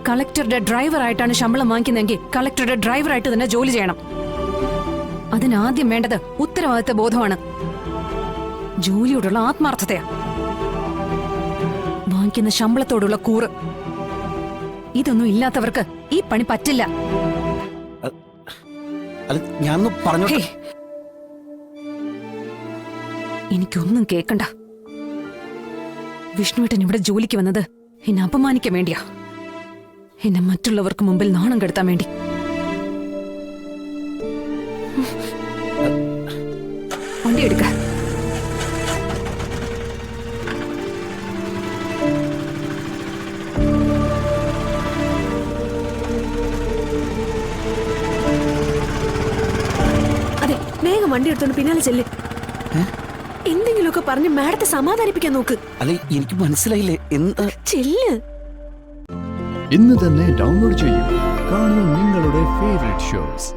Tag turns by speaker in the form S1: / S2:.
S1: കളക്ടറുടെ ഡ്രൈവറായിട്ടാണ് ശമ്പളം വാങ്ങിക്കുന്നതെങ്കിൽ കളക്ടറുടെ ഡ്രൈവറായിട്ട് തന്നെ ജോലി ചെയ്യണം. അതിനാദ്യം വേണ്ടത് ഉത്തരവാദിത്ത ബോധമാണ്, ജോലിയോടുള്ള ആത്മാർത്ഥതയാ, വാങ്ങിക്കുന്ന ശമ്പളത്തോടുള്ള കൂറ്. ഇതൊന്നും ഇല്ലാത്തവർക്ക് ഈ പണി പറ്റില്ല. എനിക്കൊന്നും കേക്കണ്ട. വിഷ്ണുവേട്ടൻ ഇവിടെ ജോലിക്ക് വന്നത് എന്നെ അപമാനിക്കാൻ വേണ്ടിയാ, എന്നെ മറ്റുള്ളവർക്ക് മുമ്പിൽ നാണം കെടുത്താൻ വേണ്ടി. വണ്ടി എടുക്ക.
S2: അതെ, വേഗം വണ്ടി എടുത്തോണ്ട് പിന്നാലെ ചെല്ല്. എന്തെങ്കിലുമൊക്കെ പറഞ്ഞ് മാഡത്തെ സമാധാനിപ്പിക്കാൻ നോക്ക്.
S3: അല്ലെ, എനിക്ക് മനസ്സിലായില്ലേ.
S2: ചെല്ല്.
S4: ഇന്ന് തന്നെ ഡൗൺലോഡ് ചെയ്യൂ. കാണൂ നിങ്ങളുടെ ഫേവറേറ്റ് ഷോസ്.